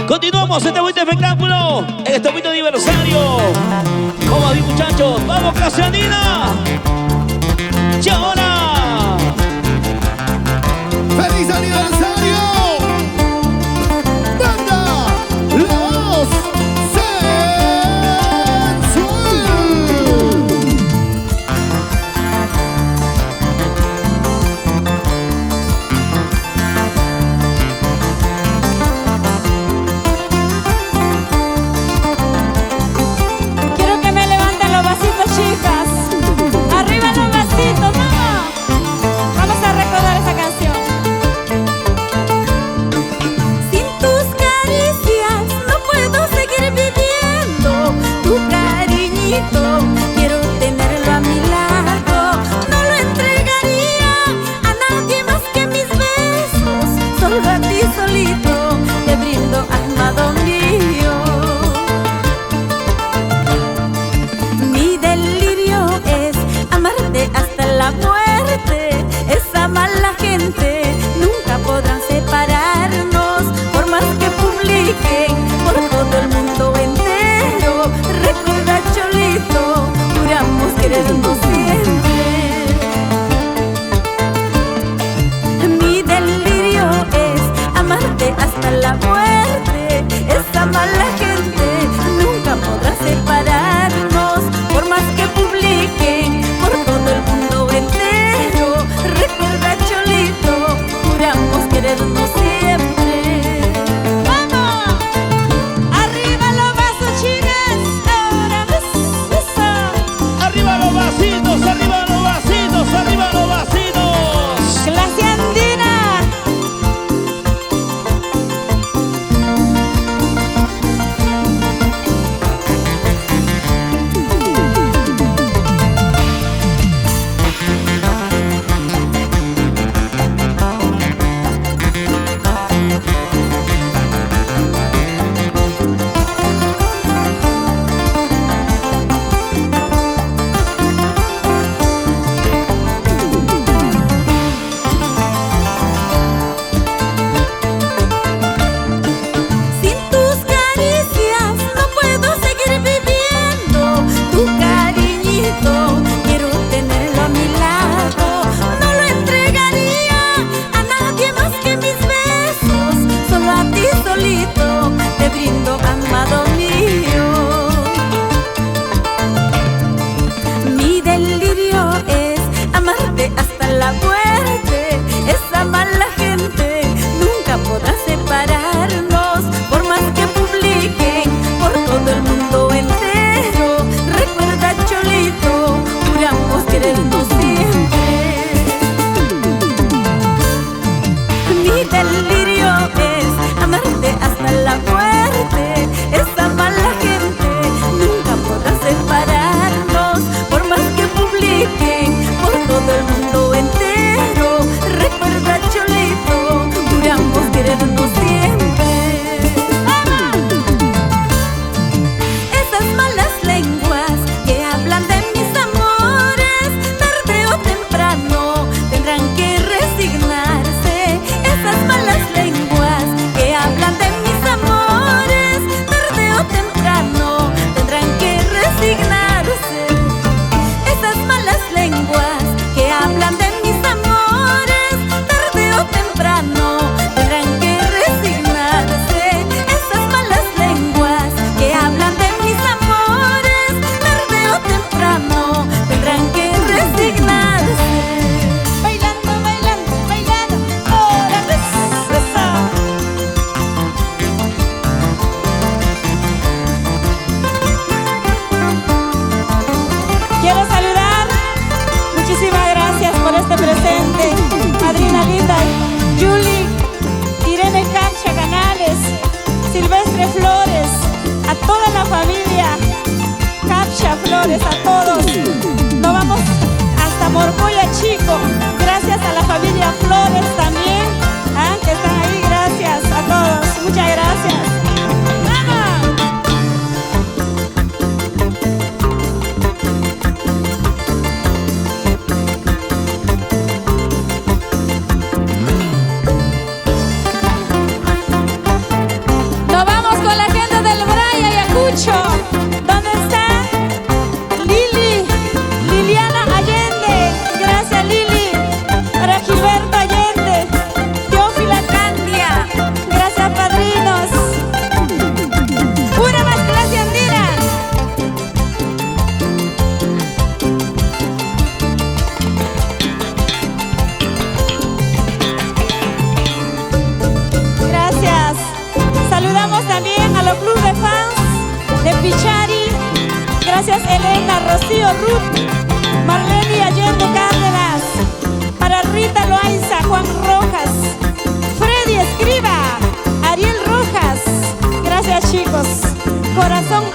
Continuamos este bonito espectáculo, en este bonito aniversario. Vamos ahí, muchachos, vamos, clase andina. Y ahora, ¡feliz aniversario! ¡Banda La Voz Quiero que me levanten los vasitos, chicas. Arriba los vasitos, vamos. Vamos a recordar esa canción. Sin tus caricias no puedo seguir viviendo. Tu cariñito quiero tenerlo a mi lado. No lo entregaría a nadie más que mis besos. Solo a ti solito te brindo, amado mío. Mi delirio es amarte hasta la muerte. Esa mala gente nunca podrán separarnos, por más que publiquen por todo el mundo entero. Recuerda, Cholito, juramos querernos siempre. Mi delirio es amarte hasta la muerte. Esa mala gente nunca podrá separarnos, por más que publiquen por todo el mundo entero. Recuerda, Cholito, juramos querernos siempre. ¡Vamos! ¡Arriba los vasos, chicas! ¡Ahora eso! arriba los vasitos, arriba los vasitos, arriba los vasitos. ¡Clase andina! Sin tus caricias no puedo seguir viviendo. Tu cariñito quiero tenerlo a mi lado. No lo entregaría a nadie más que mis besos. Solo a ti solito te brindo, amado mío. Mi delirio es amarte hasta la muerte. Esa mala gente nunca podrá separarnos, por más que publiquen por todo el mundo entero. Recuerda, Cholito, juramos querernos siempre. Mi delirio es amarte hasta la muerte. Esa mala gente nunca podrá separarnos, por más que publiquen por todo el mundo entero. Recuerda, Cholito, juramos querernos siempre. ¡Vamos! Esas malas lenguas que hablan de mis amores, tarde o temprano tendrán que resignarse. Esas malas lenguas que hablan de mis amores, tarde o temprano tendrán que resignarse. Esas malas lenguas que hablan de mis amores, tarde o temprano tendrán que resignarse. Esas malas lenguas que hablan de mis amores, tarde o temprano tendrán que resignarse. Bailando, bailando, bailando, ahora eso. Quiero saludar, muchísimas gracias por este presente, madrina linda, Julie, Irene Capcha Canales, Silvestre Flores, a toda la familia Capcha Flores, a todos. Nos vamos hasta Morcoya Chico, gracias a la familia Flores también, que están ahí, gracias a todos, muchas gracias. ¡Vamos! Nos vamos. Saludos también a los club de fans de Pichari. Gracias Elena, Rocío, Ruth, Marlene Allende Cárdenas. Para Rita Loaiza, Juan Rojas, Freddy Escriba, Ariel Rojas. Gracias chicos. Corazón